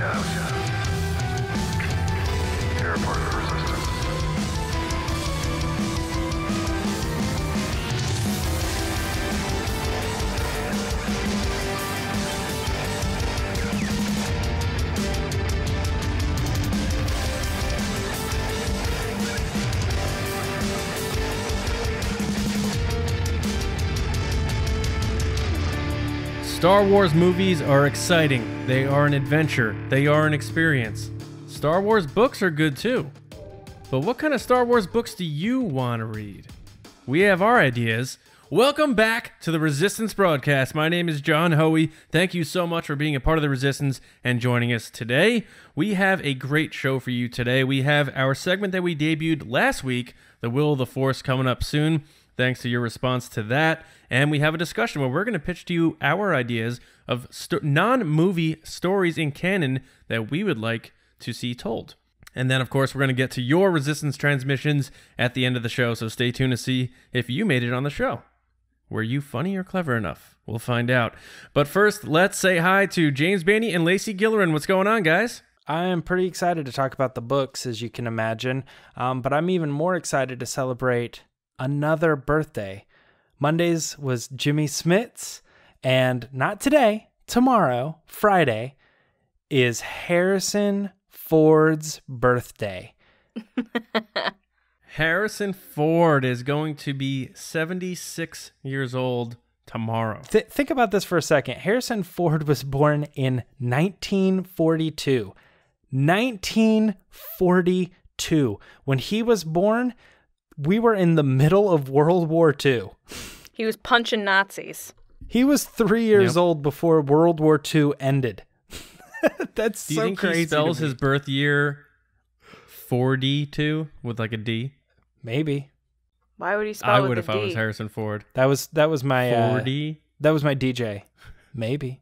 You're a part of the resistance. Star Wars movies are exciting. They are an adventure. They are an experience. Star Wars books are good too. But what kind of Star Wars books do you want to read? We have our ideas. Welcome back to the Resistance broadcast. My name is John Hoey. Thank you so much for being a part of the Resistance and joining us today. We have a great show for you today. We have our segment that we debuted last week, The Will of the Force, coming up soon. Thanks to your response to that. And we have a discussion where we're going to pitch to you our ideas of non-movie stories in canon that we would like to see told. And then, of course, we're going to get to your Resistance transmissions at the end of the show, so stay tuned to see if you made it on the show. Were you funny or clever enough? We'll find out. But first, let's say hi to James Bainey and Lacey Gillerin. What's going on, guys? I am pretty excited to talk about the books, as you can imagine, but I'm even more excited to celebrate another birthday. Monday's was Jimmy Smits, and not today, tomorrow, Friday, is Harrison Ford's birthday. Harrison Ford is going to be 76 years old tomorrow. Think about this for a second. Harrison Ford was born in 1942. 1942. When he was born, we were in the middle of World War II. He was punching Nazis. He was 3 years old before World War II ended. That's Do you so think crazy. he spells his birth year 42 with like a D? Maybe. Why would he spell I it with would a if I D? was Harrison Ford. That was my 40? that was my DJ. Maybe.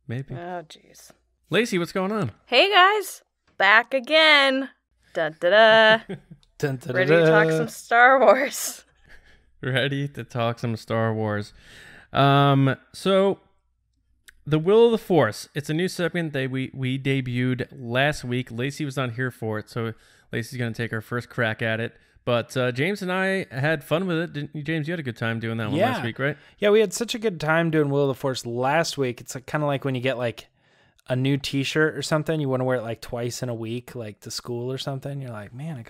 Maybe. Oh, jeez. Lacey, what's going on? Hey, guys. Back again. Da-da-da. Dun, dun, Ready to talk some Star Wars. Ready to talk some Star Wars. So, The Will of the Force. It's a new segment that we debuted last week. Lacey was not here for it, so Lacey's going to take her first crack at it. But James and I had fun with it. Didn't you, James? You had a good time doing that one last week, right? Yeah, we had such a good time doing Will of the Force last week. It's kind of like when you get like a new t-shirt or something, you want to wear it like twice in a week, like to school or something. You're like, man,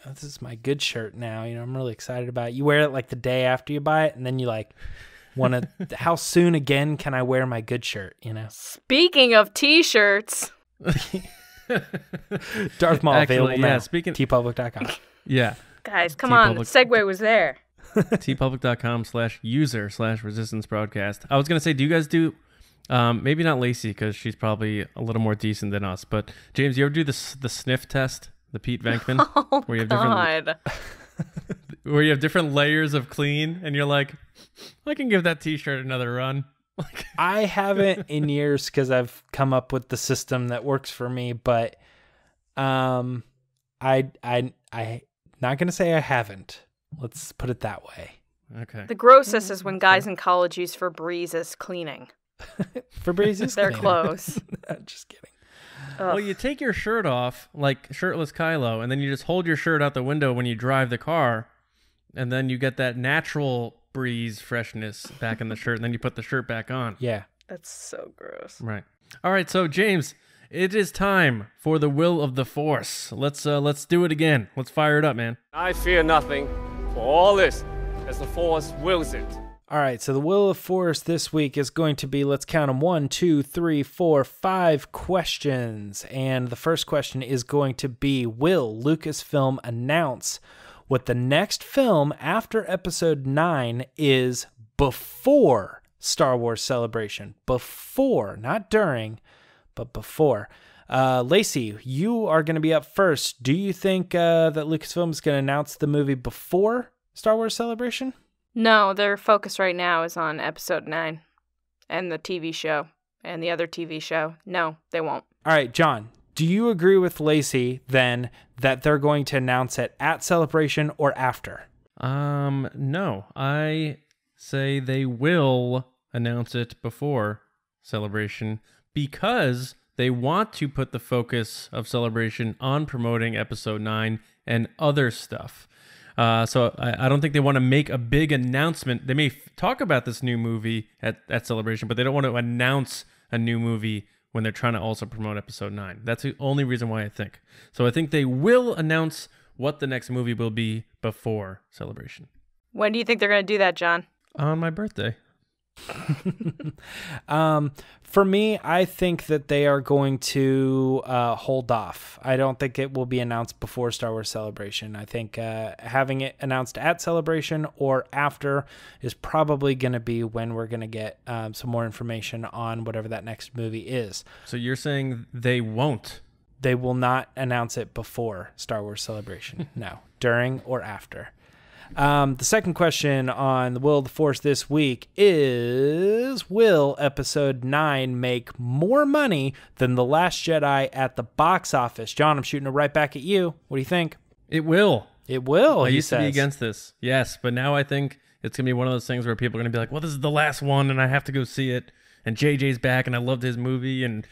this is my good shirt now. You know, I'm really excited about it. You wear it like the day after you buy it, and then you like want to, how soon again can I wear my good shirt, you know? Speaking of t-shirts. Darth Maul available now. tpublic.com. Yeah. Guys, come on. The segue was there. tpublic.com/user/resistance broadcast. I was going to say, do you guys do, maybe not Lacey because she's probably a little more decent than us, but James, you ever do the sniff test, the Pete Venkman? Oh, where you have God. where you have different layers of clean, and you're like, I can give that t-shirt another run. I haven't in years because I've come up with the system that works for me, but I not going to say I haven't. Let's put it that way. Okay. The grossest is when guys in college use Febreze as cleaning. Febreze is their cleaning. Clothes. Just kidding. Well, you take your shirt off, like shirtless Kylo, and then you just hold your shirt out the window when you drive the car, and then you get that natural breeze freshness back in the shirt, and then you put the shirt back on. Yeah. That's so gross. Right. All right, so James, it is time for the Will of the Force. Let's do it again. Let's fire it up, man. I fear nothing, for all this, as the Force wills it. All right, so the Will of Force this week is going to be, let's count them, 1, 2, 3, 4, 5 questions. And the first question is going to be, will Lucasfilm announce what the next film after Episode 9 is before Star Wars Celebration? Before, not during, but before. Lacey, you are going to be up first. Do you think that Lucasfilm is going to announce the movie before Star Wars Celebration? No, their focus right now is on Episode 9 and the TV show and the other TV show. No, they won't. All right, John, do you agree with Lacey then that they're going to announce it at Celebration or after? No. I say they will announce it before Celebration because they want to put the focus of Celebration on promoting Episode 9 and other stuff. So I don't think they want to make a big announcement. They may talk about this new movie at Celebration, but they don't want to announce a new movie when they're trying to also promote Episode 9. That's the only reason why I think. So I think they will announce what the next movie will be before Celebration. When do you think they're going to do that, John? On my birthday. For me, I think that they are going to hold off. I don't think it will be announced before Star Wars Celebration. I think having it announced at Celebration or after is probably going to be when we're going to get some more information on whatever that next movie is. So you're saying they won't? They will not announce it before Star Wars Celebration. No, during or after. The second question on the Will of the Force this week is, will Episode 9 make more money than The Last Jedi at the box office? John, I'm shooting it right back at you. What do you think? It will. It will, I he used to be says. against this. Yes, but now I think it's going to be one of those things where people are going to be like, well, this is the last one, and I have to go see it. And JJ's back, and I loved his movie, and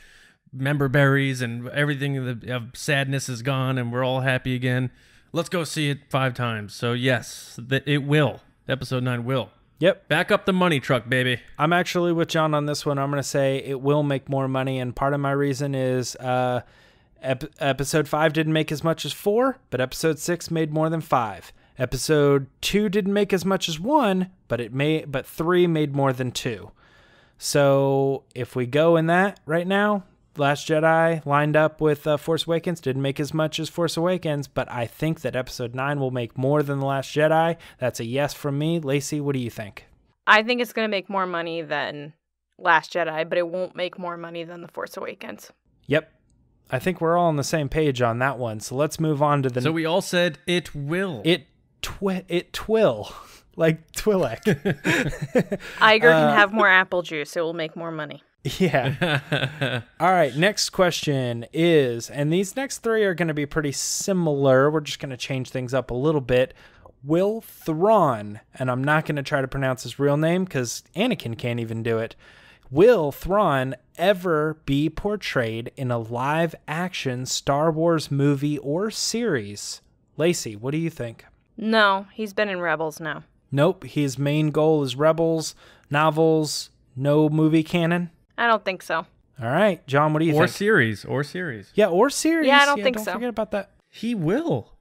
member berries, and everything of sadness is gone, and we're all happy again. Let's go see it 5 times. So yes, it will. Episode 9 will. Yep. Back up the money truck, baby. I'm actually with John on this one. I'm going to say it will make more money, and part of my reason is Episode 5 didn't make as much as 4, but Episode 6 made more than 5. Episode 2 didn't make as much as 1, but 3 made more than 2. So if we go in that right now, Last Jedi lined up with Force Awakens didn't make as much as Force Awakens, but I think that Episode 9 will make more than The Last Jedi. That's a yes from me. Lacey, what do you think? I think it's going to make more money than Last Jedi, but it won't make more money than The Force Awakens. Yep. I think we're all on the same page on that one. So let's move on to the... So we all said it will. It twill. Like Twi'lek. Iger can have more apple juice. It will make more money. Yeah. All right. Next question is, and these next 3 are going to be pretty similar. We're just going to change things up a little bit. Will Thrawn, and I'm not going to try to pronounce his real name because Anakin can't even do it. Will Thrawn ever be portrayed in a live action Star Wars movie or series? Lacey, what do you think? No, he's been in Rebels now. Nope. His main goal is Rebels, novels, no movie canon. I don't think so. All right, John, what do you think? Or series. Yeah, or series. Yeah, I don't think so. Don't forget about that. He will.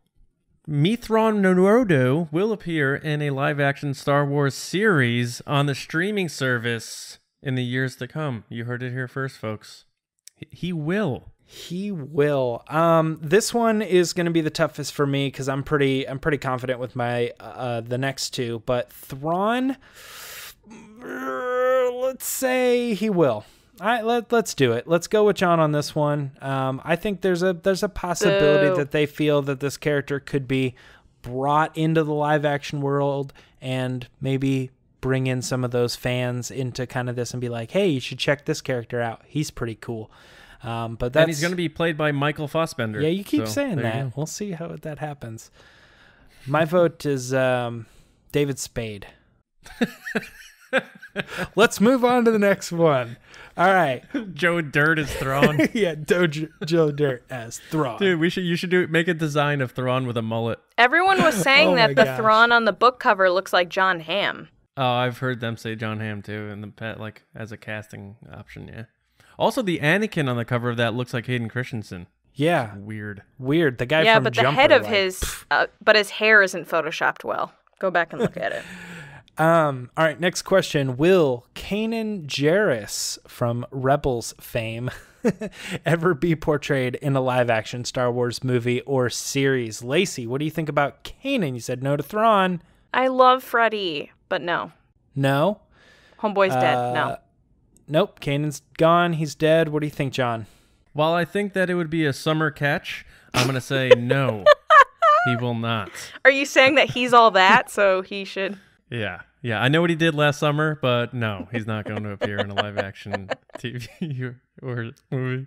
Mithron Norodo will appear in a live-action Star Wars series on the streaming service in the years to come. You heard it here first, folks. He will. He will. This one is going to be the toughest for me because I'm pretty confident with my the next 2. But Thrawn, let's say he will. All right, let's do it. Let's go with John on this one. I think there's a possibility that they feel that this character could be brought into the live action world and maybe bring in some of those fans into kind of this and be like, hey, you should check this character out. He's pretty cool. But that's, and he's going to be played by Michael Fassbender. Yeah, you keep saying that. We'll see how that happens. My vote is David Spade. Let's move on to the next one. All right. Joe Dirt is Thrawn. Yeah, Joe Dirt as Thrawn. Dude, you should make a design of Thrawn with a mullet. Everyone was saying Oh that my the gosh. Thrawn on the book cover looks like John Hamm. Oh, I've heard them say John Hamm too, in the pet, like as a casting option. Yeah. Also, the Anakin on the cover of that looks like Hayden Christensen. Yeah. Weird. The guy Yeah, from but the Jumper, head of like, his, but his hair isn't photoshopped well. Go back and look at it. All right, next question. Will Kanan Jarrus from Rebels fame ever be portrayed in a live-action Star Wars movie or series? Lacey, what do you think about Kanan? You said no to Thrawn. I love Freddie, but no. No? Homeboy's dead. No. Nope, Kanan's gone. He's dead. What do you think, John? While I think that it would be a summer catch, I'm going to say no. He will not. Are you saying that he's all that, so he should... Yeah. I know what he did last summer, but no, he's not going to appear in a live-action TV or movie.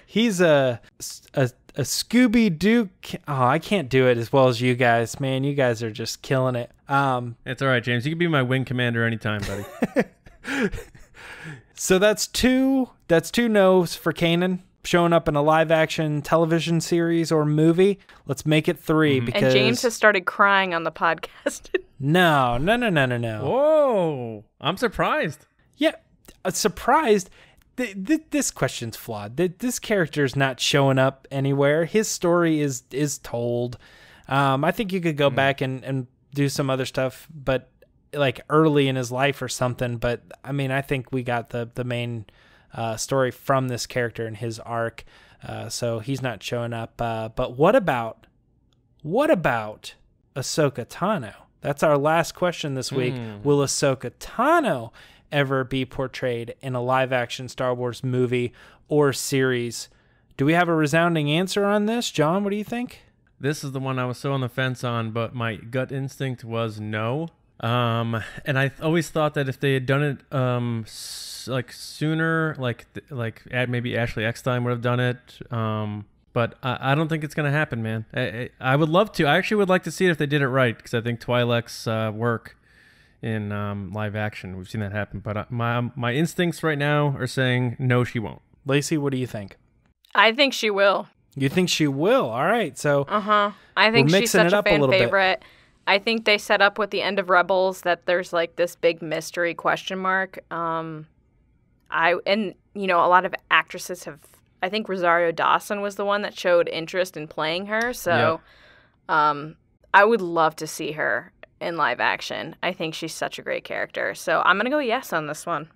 He's a Scooby-Doo. Oh, I can't do it as well as you guys, man. You guys are just killing it. It's all right, James. You can be my wing commander anytime, buddy. So that's two no's for Kanan. showing up in a live action television series or movie, let's make it 3 because... And James has started crying on the podcast. No. Whoa, I'm surprised. Yeah, surprised. This question's flawed. This character's not showing up anywhere. His story is told. I think you could go back and do some other stuff, but like early in his life or something. But I mean, I think we got the main story from this character and his arc. So he's not showing up. But what about Ahsoka Tano? That's our last question this week. Will Ahsoka Tano ever be portrayed in a live-action Star Wars movie or series? Do we have a resounding answer on this? John, what do you think? This is the one I was so on the fence on, but my gut instinct was no. And I always thought that if they had done it like sooner, maybe Ashley Eckstein would have done it. But I don't think it's going to happen, man. I would love to. I actually would like to see it if they did it right, because I think Twi'lek's work in live action, we've seen that happen. But my instincts right now are saying no, she won't. Lacey, what do you think? I think she will. You think she will? All right, so I think she's such a fan favorite. Bit. I think they set up with the end of Rebels that there's like this big mystery question mark. A lot of actresses have. I think Rosario Dawson was the one that showed interest in playing her. So, I would love to see her in live action. I think she's such a great character. So I'm gonna go yes on this one.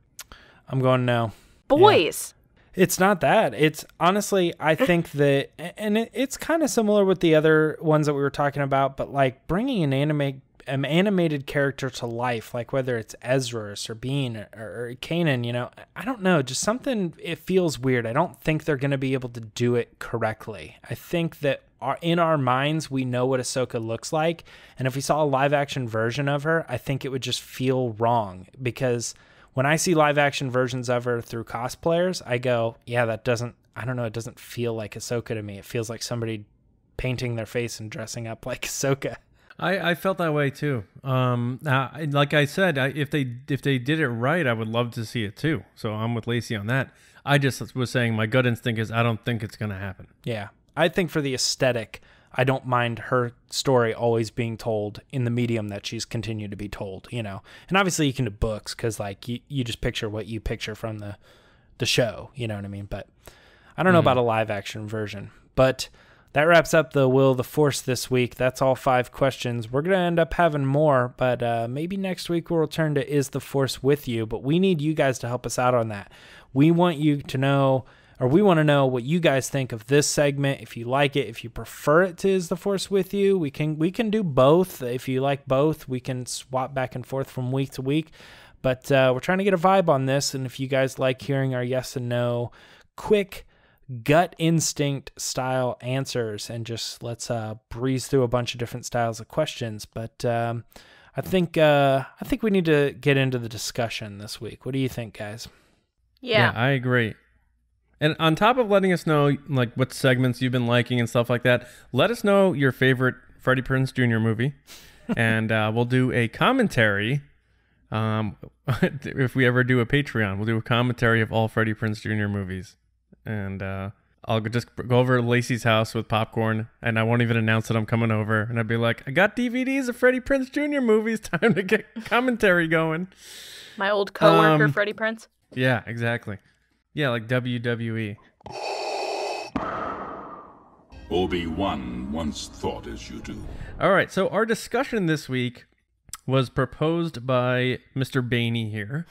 I'm going no. Boys. Yeah. It's not that. It's honestly, I think that, and it's kind of similar with the other ones that we were talking about, but like bringing an animated character to life, like whether it's Ezra or Sabine or Kanan, I don't know, just something, it feels weird. I don't think they're going to be able to do it correctly. I think that in our minds, we know what Ahsoka looks like. And if we saw a live action version of her, I think it would just feel wrong, because when I see live action versions of her through cosplayers, I go, yeah, it doesn't feel like Ahsoka to me. It feels like somebody painting their face and dressing up like Ahsoka. I felt that way too. Like I said, if they did it right, I would love to see it too. So I'm with Lacey on that. I just was saying my gut instinct is I don't think it's going to happen. Yeah. I think for the aesthetic, I don't mind her story always being told in the medium that she's continued to be told, And obviously you can do books because like you just picture what you picture from the show, you know what I mean? But I don't know about a live action version. But that wraps up the Will of the Force this week. That's all 5 questions. We're going to end up having more, but maybe next week we'll return to Is the Force With You? But we need you guys to help us out on that. We want to know what you guys think of this segment. If you like it, if you prefer it to Is the Force With You, we can do both. If you like both, we can swap back and forth from week to week. But we're trying to get a vibe on this, and if you guys like hearing our yes and no, quick gut instinct style answers, and just let's breeze through a bunch of different styles of questions. But I think we need to get into the discussion this week. What do you think, guys? Yeah, I agree. And on top of letting us know like what segments you've been liking and stuff like that, let us know your favorite Freddie Prinze Jr. movie, and we'll do a commentary. If we ever do a Patreon, we'll do a commentary of all Freddie Prinze Jr. movies. And I'll just go over to Lacey's house with popcorn, and I won't even announce that I'm coming over. And I'd be like, I got DVDs of Freddie Prinze Jr. movies. Time to get commentary going. My old coworker, Freddie Prinze. Yeah, exactly. Yeah, like WWE. Obi-Wan once thought as you do. All right, so our discussion this week was proposed by Mr. Baney here,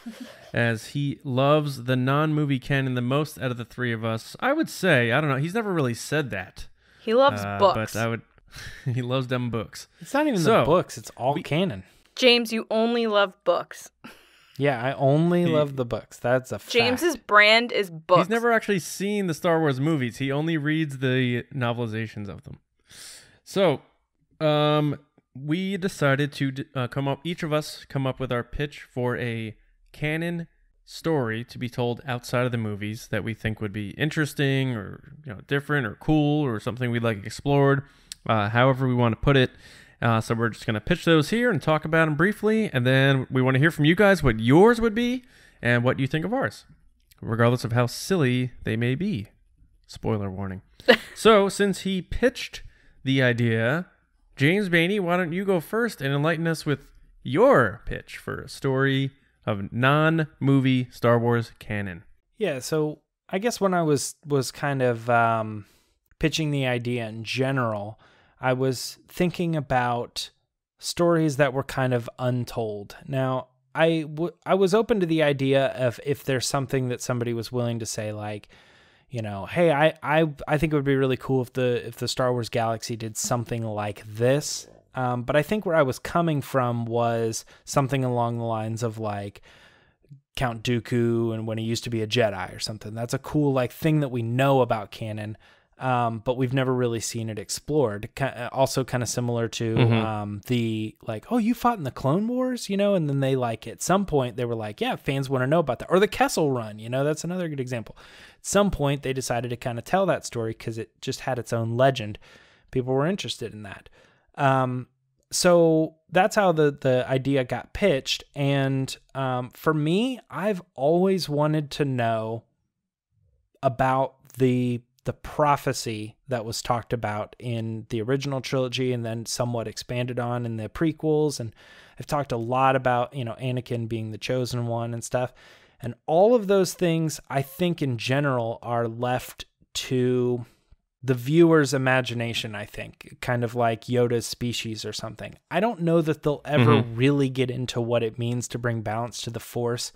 as he loves the non-movie canon the most out of the 3 of us. I would say, I don't know, he's never really said that. He loves books. But he loves them books. It's not even the books, it's all canon. James, you only love books. Yeah, I only love the books. That's a fact. James's brand is books. He's never actually seen the Star Wars movies. He only reads the novelizations of them. So, we decided to each of us come up with our pitch for a canon story to be told outside of the movies that we think would be interesting or different or cool or something we'd like explored, however we want to put it. So we're just going to pitch those here and talk about them briefly, and then we want to hear from you guys what yours would be and what you think of ours, regardless of how silly they may be. Spoiler warning. So, since he pitched the idea, James Bainey, why don't you go first and enlighten us with your pitch for a story of non-movie Star Wars canon? Yeah, so I guess when I was kind of pitching the idea in general, I was thinking about stories that were kind of untold. Now, I was open to the idea of if there's something that somebody was willing to say, like, you know, hey, I think it would be really cool if the Star Wars galaxy did something like this. But I think where I was coming from was something along the lines of like Count Dooku and when he used to be a Jedi or something. That's a cool like thing that we know about canon, but we've never really seen it explored. Also kind of similar to the like, oh, you fought in the Clone Wars, you know, and then they like at some point they were like, yeah, fans want to know about that. Or the Kessel Run, you know, that's another good example. At some point they decided to kind of tell that story because it just had its own legend. People were interested in that. So that's how the idea got pitched. And for me, I've always wanted to know about the prophecy that was talked about in the original trilogy and then somewhat expanded on in the prequels. And I've talked a lot about, you know, Anakin being the chosen one and stuff. And all of those things, I think in general, are left to the viewer's imagination, I think, kind of like Yoda's species or something. I don't know that they'll ever really get into what it means to bring balance to the Force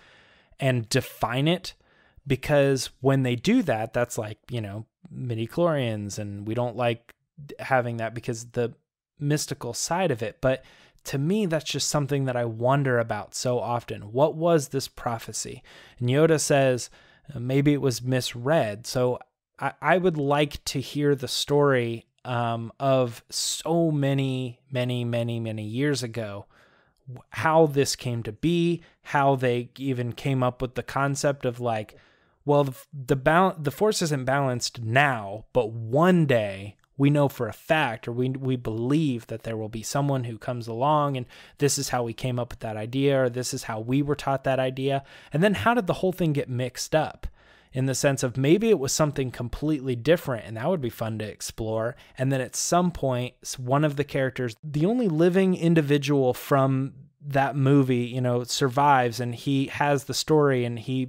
and define it, because when they do that, that's like, you know, midi-chlorians, and we don't like having that because the mystical side of it. But to me, that's just something that I wonder about so often. What was this prophecy? And Yoda says, maybe it was misread. So I would like to hear the story of so many years ago, how this came to be, how they even came up with the concept of like, well, the Force isn't balanced now, but one day we know for a fact, or we believe that there will be someone who comes along and this is how we came up with that idea, or this is how we were taught that idea. And then how did the whole thing get mixed up? In the sense of maybe it was something completely different, and that would be fun to explore. And then at some point, one of the characters, the only living individual from that movie, you know, survives, and he has the story, and he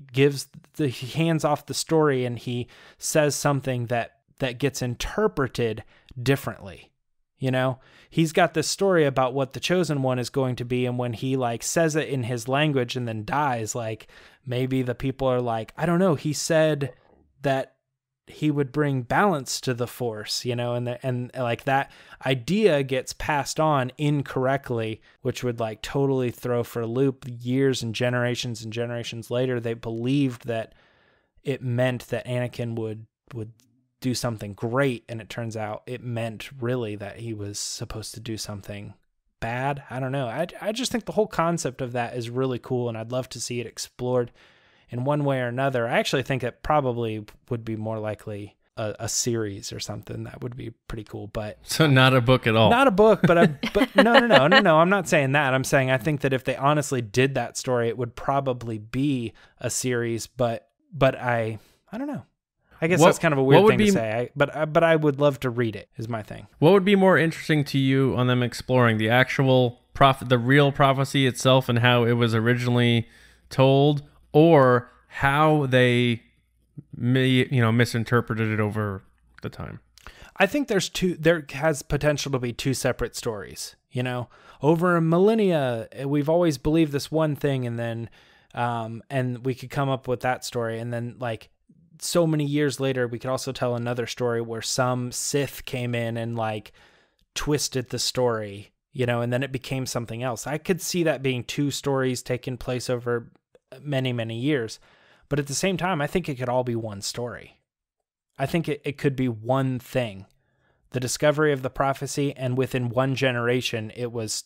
hands off the story, and he says something that gets interpreted differently. You know, he's got this story about what the chosen one is going to be. And when he like says it in his language and then dies, like maybe the people are like, I don't know. He said that he would bring balance to the Force, you know, and like that idea gets passed on incorrectly, which would like totally throw for a loop years and generations later. They believed that it meant that Anakin would do something great, and it turns out it meant really that he was supposed to do something bad. I don't know. I just think the whole concept of that is really cool, and I'd love to see it explored in one way or another. I actually think it probably would be more likely a series or something. That would be pretty cool. But so not a book at all. Not a book, but no. I'm not saying that. I'm saying I think that if they honestly did that story, it would probably be a series. But I don't know. I guess that's kind of a weird thing to say, but I would love to read it, is my thing. What would be more interesting to you on them exploring the actual the real prophecy itself and how it was originally told, or how they misinterpreted it over the time? I think there has potential to be two separate stories. You know, over millennia, we've always believed this one thing, and then and we could come up with that story, and then like so many years later, we could also tell another story where some Sith came in and like twisted the story, you know, and then it became something else. I could see that being two stories taking place over many years. But at the same time, I think it could all be one story. I think it could be one thing. The discovery of the prophecy, and within one generation, it was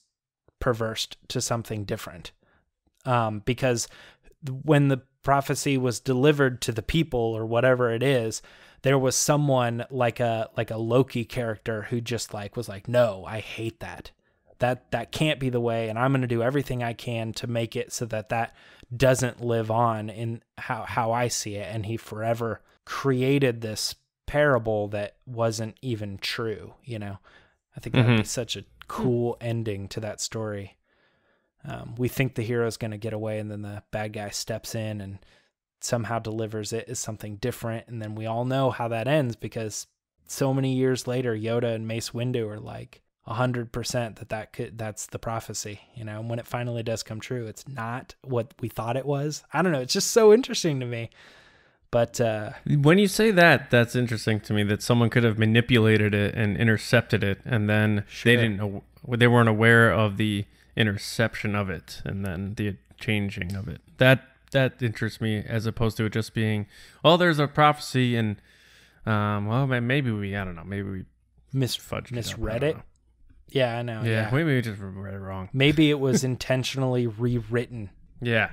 perversed to something different. Because when the prophecy was delivered to the people, or whatever it is, there was someone like a Loki character who just like was like, no, I hate that. That can't be the way, and I'm going to do everything I can to make it so that doesn't live on in how I see it. And he forever created this parable that wasn't even true, I think that would be such a cool ending to that story. We think the hero's going to get away, and then the bad guy steps in and somehow delivers it as something different. And then we all know how that ends, because so many years later, Yoda and Mace Windu are like 100% that's the prophecy, and when it finally does come true, it's not what we thought it was. I don't know. It's just so interesting to me. But when you say that, that's interesting to me, that someone could have manipulated it and intercepted it, and then they weren't aware of the interception of it and then the changing of it. That interests me, as opposed to it just being, there's a prophecy, and maybe we misread it. Yeah, I know. Yeah, maybe we just read it wrong. Maybe it was intentionally rewritten. Yeah.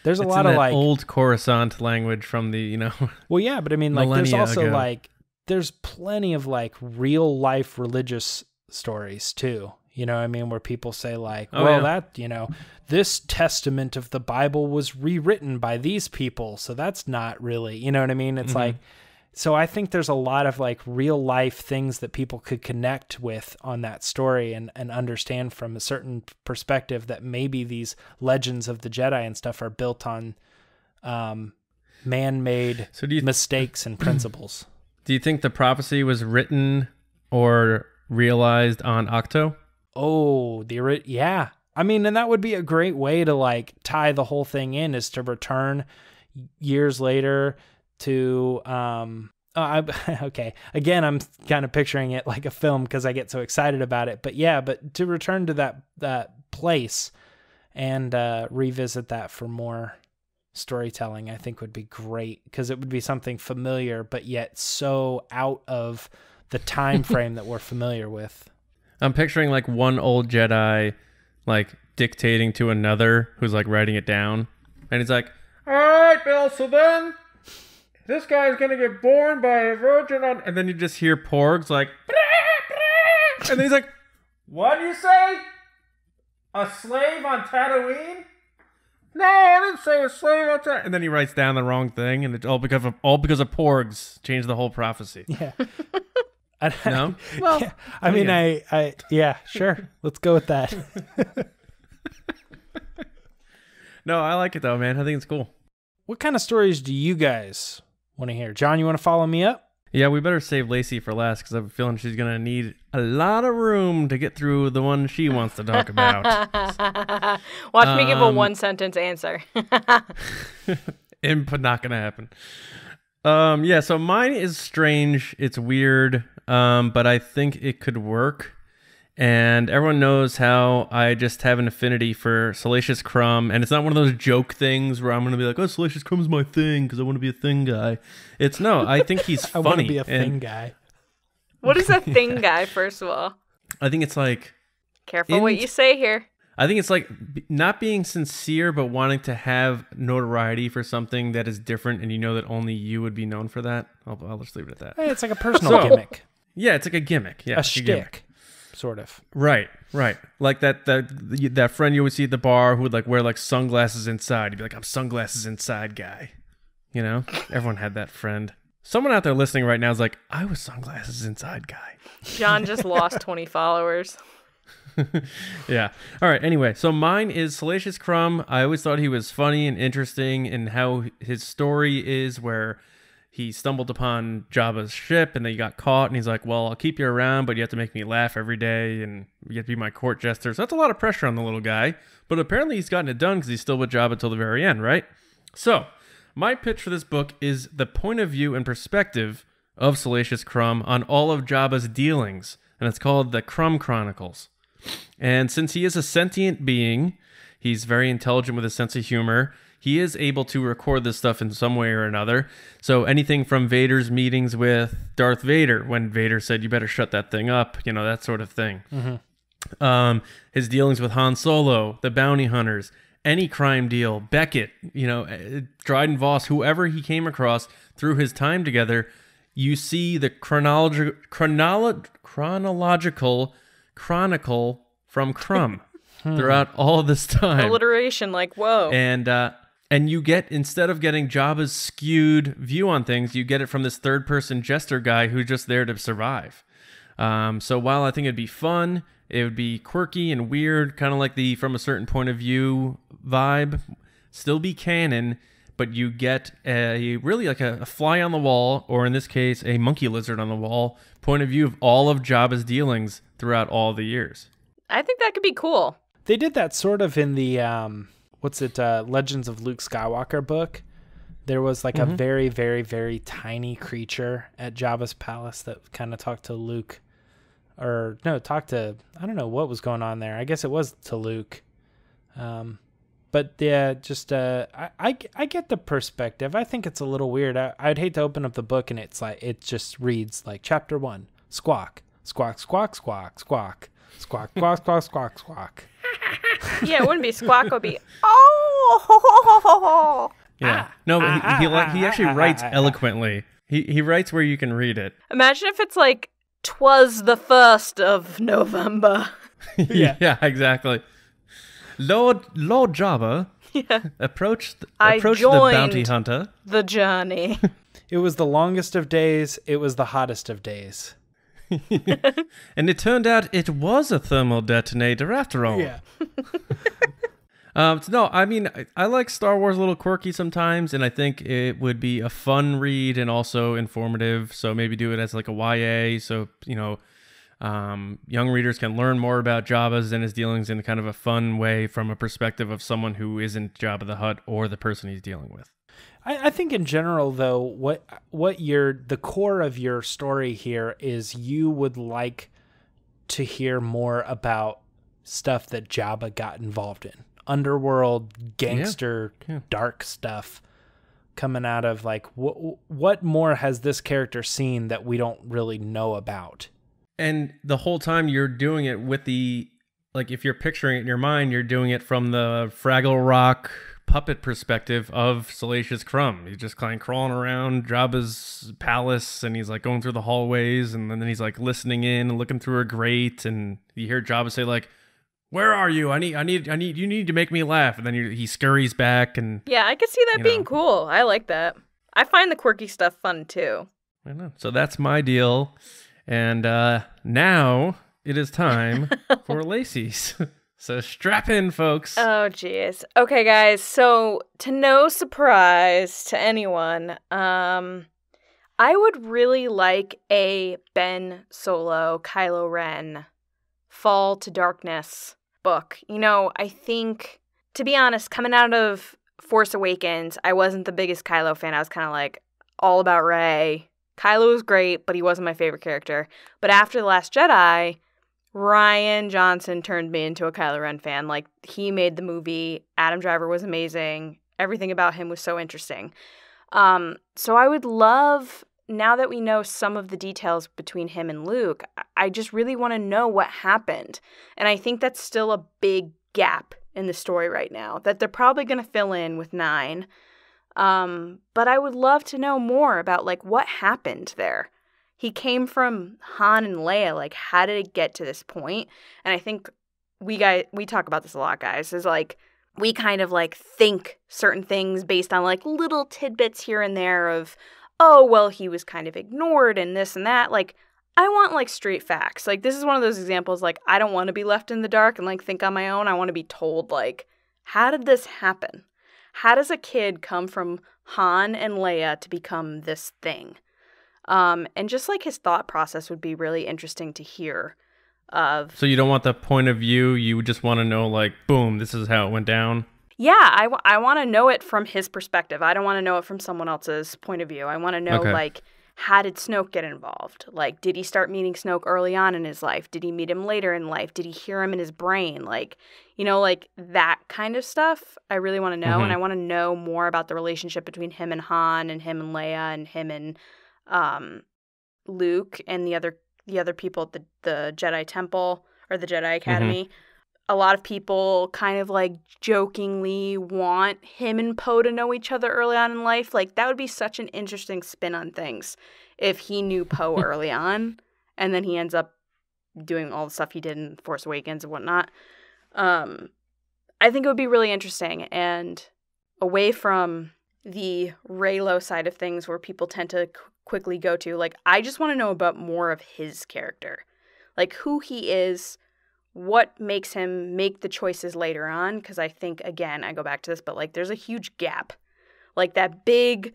There's a lot of like old Coruscant language from the, Well, yeah, but I mean, like, there's also ago. There's plenty of like real life religious stories too. Where people say like, this testament of the Bible was rewritten by these people, so that's not really, you know what I mean? It's like, so I think there's a lot of like real life things that people could connect with on that story and understand from a certain perspective, that maybe these legends of the Jedi and stuff are built on man-made mistakes and principles. Do you think the prophecy was written or realized on Octo? Oh, yeah. I mean, and that would be a great way to like tie the whole thing in, is to return years later to okay, again, I'm kind of picturing it like a film because I get so excited about it, but to return to that place and revisit that for more storytelling, I think would be great, because it would be something familiar but yet so out of the time frame that we're familiar with. I'm picturing like one old Jedi like dictating to another who's like writing it down, and he's like, all right, Bill, so then this guy's gonna get born by a virgin and then you just hear Porgs like, and then he's like, what do you say? A slave on Tatooine? No, I didn't say a slave on Tatooine. And then he writes down the wrong thing, and it's all because of Porgs changed the whole prophecy. Yeah. No? Well, yeah. I mean, yeah, sure. Let's go with that. No, I like it though, man. I think it's cool. What kind of stories do you guys want to hear? John, you want to follow me up? Yeah, we better save Lacey for last, because I have a feeling she's going to need a lot of room to get through the one she wants to talk about. Watch me give a one-sentence answer. Not going to happen. Yeah, so mine is strange. It's weird, but I think it could work. And everyone knows how I just have an affinity for Salacious Crumb, and it's not one of those joke things where I'm going to be like, oh, Salacious Crumb's my thing because I want to be a thing guy. It's no, I think he's funny. I want to be a thing guy. What is a thing guy, first of all? I think it's like... Careful what you say here. I think it's like not being sincere, but wanting to have notoriety for something that is different, and you know that only you would be known for that. I'll just leave it at that. Hey, it's like a personal gimmick. Yeah, it's like a gimmick. Yeah, a shtick. Sort of. Right. Like that friend you would see at the bar who would like wear like sunglasses inside. You'd be like, I'm sunglasses inside guy. You know? Everyone had that friend. Someone out there listening right now is like, I was sunglasses inside guy. John just lost 20 followers. Yeah. All right. Anyway, so mine is Salacious Crumb. I always thought he was funny and interesting in how his story is, where he stumbled upon Jabba's ship and then he got caught, and he's like, well, I'll keep you around, but you have to make me laugh every day and you have to be my court jester. So that's a lot of pressure on the little guy, but apparently he's gotten it done because he's still with Jabba till the very end, right? So my pitch for this book is the point of view and perspective of Salacious Crumb on all of Jabba's dealings, and it's called the Crumb Chronicles. And since he is a sentient being, he's very intelligent with a sense of humor. He is able to record this stuff in some way or another. So anything from Vader's meetings with Darth Vader, when Vader said, you better shut that thing up, you know, that sort of thing. Mm-hmm. His dealings with Han Solo, the bounty hunters, any crime deal, Beckett, you know, Dryden Voss, whoever he came across through his time together, you see the chronological chronicle from Crumb throughout all this time. Alliteration, like, whoa. And And you get, instead of getting Jabba's skewed view on things, you get it from this third-person jester guy who's just there to survive. So while I think it'd be fun, it would be quirky and weird, kind of like the from a certain point of view vibe, still be canon, but you get a really like a fly on the wall, or in this case, a monkey lizard on the wall, point of view of all of Jabba's dealings throughout all the years. I think that could be cool. They did that sort of in the, Legends of Luke Skywalker book. There was like a very, very, very tiny creature at Jabba's palace that kind of talked to Luke. I don't know what was going on there. I guess it was to Luke. But yeah, just, I get the perspective. I think it's a little weird. I'd hate to open up the book and it's like, it just reads like chapter 1, squawk, squawk, squawk, squawk, squawk, squawk, squawk, squawk, squawk, squawk. Yeah, it wouldn't be squawk, it would be, oh. Yeah. No, but he actually writes eloquently. He writes where you can read it. Imagine if it's like, 'twas the 1st of November. Yeah, exactly. Lord Jabba approached the bounty hunter. The journey. It was the longest of days. It was the hottest of days. And it turned out it was a thermal detonator after all. Yeah. No, I mean, I like Star Wars a little quirky sometimes, and I think it would be a fun read and also informative. So maybe do it as like a YA, so, young readers can learn more about Jabba's and his dealings in kind of a fun way from a perspective of someone who isn't Jabba the Hutt or the person he's dealing with. I think in general, though, what the core of your story here is you would like to hear more about stuff that Jabba got involved in. Underworld, gangster, dark stuff coming out of like, what more has this character seen that we don't really know about? And the whole time you're doing it with if you're picturing it in your mind, you're doing it from the Fraggle Rock puppet perspective of Salacious Crumb. He's just kind of crawling around Jabba's palace, and he's like going through the hallways, and then he's like listening in and looking through a grate, and you hear Jabba say like, "Where are you? I need. You need to make me laugh." And then he scurries back, and yeah, I could see that being cool. I like that. I find the quirky stuff fun too. I know. So that's my deal, and now it is time for Lacey's. So strap in, folks. Oh, geez. Okay, guys. So, to no surprise to anyone, I would really like a Ben Solo, Kylo Ren, Fall to Darkness book. I think, to be honest, coming out of Force Awakens, I wasn't the biggest Kylo fan. I was kind of like all about Rey. Kylo was great, but he wasn't my favorite character. But after The Last Jedi, Rian Johnson turned me into a Kylo Ren fan. Like, he made the movie. Adam Driver was amazing. Everything about him was so interesting. So I would love, now that we know some of the details between him and Luke, I just really want to know what happened. And I think that's still a big gap in the story right now that they're probably going to fill in with 9. But I would love to know more about, like, what happened there. He came from Han and Leia. Like, how did it get to this point? And I think we talk about this a lot, guys, is like, we kind of like think certain things based on like little tidbits here and there of, oh, well, he was kind of ignored and this and that. Like, I want like straight facts. Like, this is one of those examples, like, I don't want to be left in the dark and like think on my own. I want to be told, like, how did this happen? How does a kid come from Han and Leia to become this thing? And just like his thought process would be really interesting to hear. So you don't want the point of view, you just want to know, like, boom, this is how it went down? Yeah, I want to know it from his perspective. I don't want to know it from someone else's point of view. I want to know, like, how did Snoke get involved? Like, did he start meeting Snoke early on in his life? Did he meet him later in life? Did he hear him in his brain? Like, like that kind of stuff I really want to know. And I want to know more about the relationship between him and Han and him and Leia and him and Luke and the other people at the Jedi Temple or the Jedi Academy. A lot of people kind of like jokingly want him and Poe to know each other early on in life. Like, that would be such an interesting spin on things if he knew Poe early on and then he ends up doing all the stuff he did in Force Awakens and whatnot. I think it would be really interesting, and away from the Reylo side of things where people tend to quickly go to, like, I just want to know about more of his character. Like, who he is, what makes him make the choices later on, because I think, again, I go back to this, but, like, there's a huge gap. Like, that big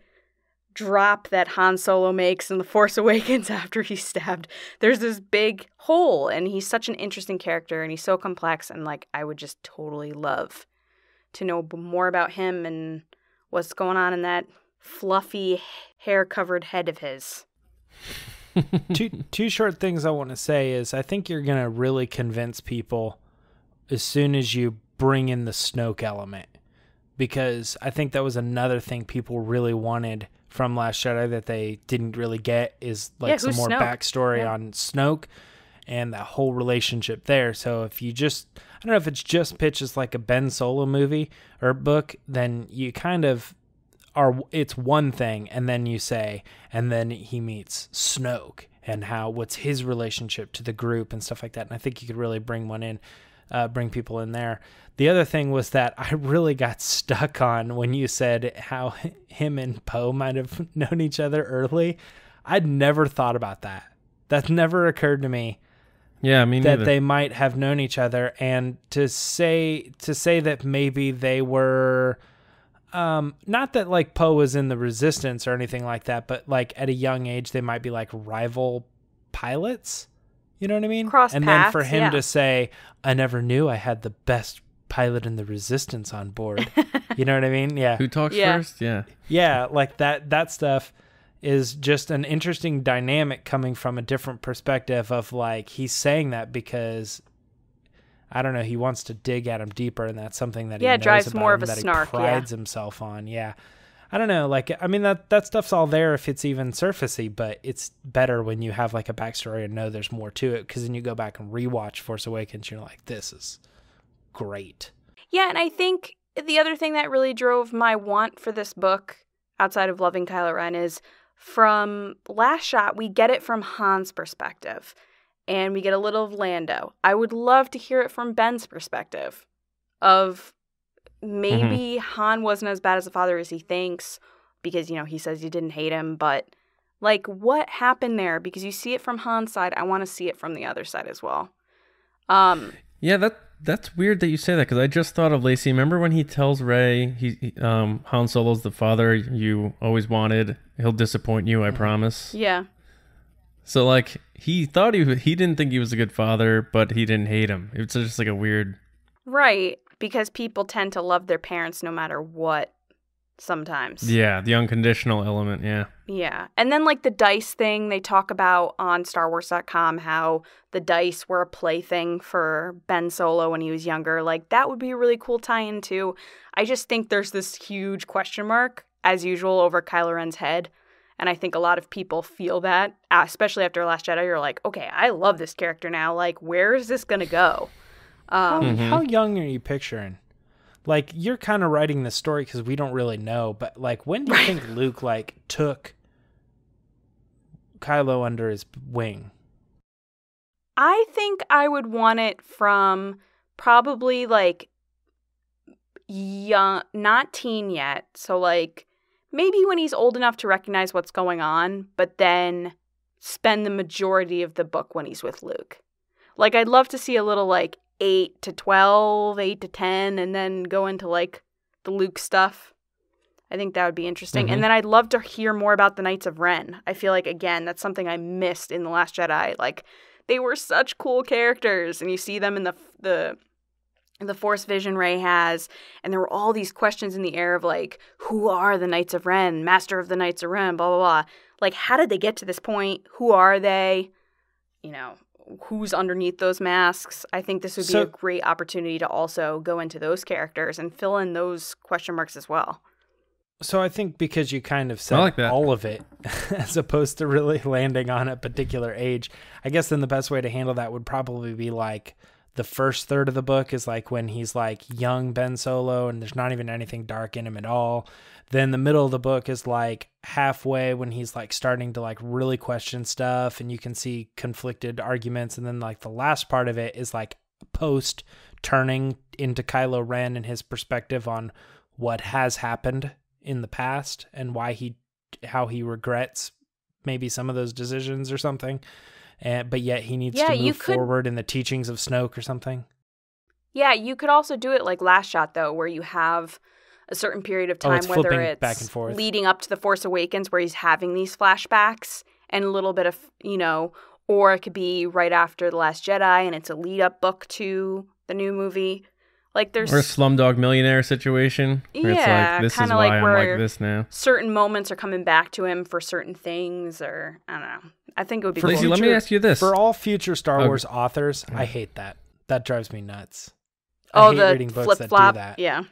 drop that Han Solo makes in The Force Awakens after he's stabbed, there's this big hole, and he's such an interesting character, and he's so complex, and, like, I would just totally love to know more about him and what's going on in that fluffy, hair-covered head of his. Two short things I want to say is I think you're going to really convince people as soon as you bring in the Snoke element, because I think that was another thing people really wanted from Last Jedi that they didn't really get, is like some more Snoke? backstory on Snoke and that whole relationship there. So if you just, I don't know if it's just pitched as like a Ben Solo movie or book, then you kind of are, it's one thing, and then you say, and then he meets Snoke and what's his relationship to the group and stuff like that. And I think you could really bring people in there. The other thing was that I really got stuck on when you said how him and Poe might have known each other early. I'd never thought about that. That never occurred to me. Yeah, me neither. That they might have known each other, and to say that maybe they were, not that like Poe was in the Resistance or anything like that, but like at a young age they might be like rival pilots. You know what I mean? Cross and paths, then for him yeah. to say, "I never knew I had the best pilot in the Resistance on board." You know what I mean? Yeah. Who talks Yeah. first? Yeah. Yeah, like that stuff is just an interesting dynamic coming from a different perspective of like, he's saying that because, I don't know, he wants to dig at him deeper, and that's something that he knows drives about more him of a that snark, he prides himself on. Yeah. I don't know, like, I mean, that stuff's all there if it's even surfacey, but it's better when you have like a backstory and know there's more to it, because then you go back and rewatch Force Awakens, you're like, this is great. Yeah, and I think the other thing that really drove my want for this book, outside of loving Kylo Ren, is from Last Shot, we get it from Han's perspective, and we get a little of Lando. I would love to hear it from Ben's perspective of maybe Han wasn't as bad as a father as he thinks, because, you know, he says he didn't hate him, but like, what happened there? Because you see it from Han's side, I want to see it from the other side as well. Yeah, that's weird that you say that, because I just thought of Lacey. Remember when he tells Rey, Han Solo's the father you always wanted. He'll disappoint you, I promise. Yeah. So like, he thought he didn't think he was a good father, but he didn't hate him. It's just like a weird. Right, because people tend to love their parents no matter what. Sometimes. Yeah, the unconditional element, yeah. Yeah. And then like the dice thing, they talk about on StarWars.com how the dice were a plaything for Ben Solo when he was younger. Like, that would be a really cool tie-in too. I just think there's this huge question mark, as usual, over Kylo Ren's head. And I think a lot of people feel that, especially after Last Jedi. You're like, okay, I love this character now. Like, where is this going to go? How young are you picturing? Like, you're kind of writing the story because we don't really know, but like, when do you think Luke like took Kylo under his wing? I think I would want it from probably like young, not teen yet. So like maybe when he's old enough to recognize what's going on, but then spend the majority of the book when he's with Luke. Like, I'd love to see a little like 8 to 12, 8 to 10, and then go into like the Luke stuff. I think that would be interesting. And then I'd love to hear more about the Knights of Ren. I feel like, again, that's something I missed in The Last Jedi. Like, they were such cool characters, and you see them in the Force vision Rey has, and there were all these questions in the air of like, who are the Knights of Ren, Master of the Knights of Ren, blah, blah, blah. Like, how did they get to this point? Who are they? You know, who's underneath those masks? I think this would be a great opportunity to also go into those characters and fill in those question marks as well. So I think because you kind of said all of it, as opposed to really landing on a particular age, I guess then the best way to handle that would probably be like the first third of the book is like when he's like young Ben Solo and there's not even anything dark in him at all. Then the middle of the book is like halfway when he's like starting to like really question stuff and you can see conflicted arguments. And then like the last part of it is like post turning into Kylo Ren and his perspective on what has happened in the past and how he regrets maybe some of those decisions or something. But yet he needs to move forward in the teachings of Snoke or something. Yeah, you could also do it like Last Shot, though, where you have a certain period of time, whether it's back and forth, leading up to The Force Awakens, where he's having these flashbacks and a little bit of, or it could be right after The Last Jedi and it's a lead-up book to the new movie. Like there's or a Slumdog Millionaire situation. Where it's like, this is why I'm like this now. Certain moments are coming back to him for certain things, or I don't know. I think it would be Lacey, let me ask you this. For all future Star Wars authors, I hate that. That drives me nuts. I hate reading books that do that. Yeah.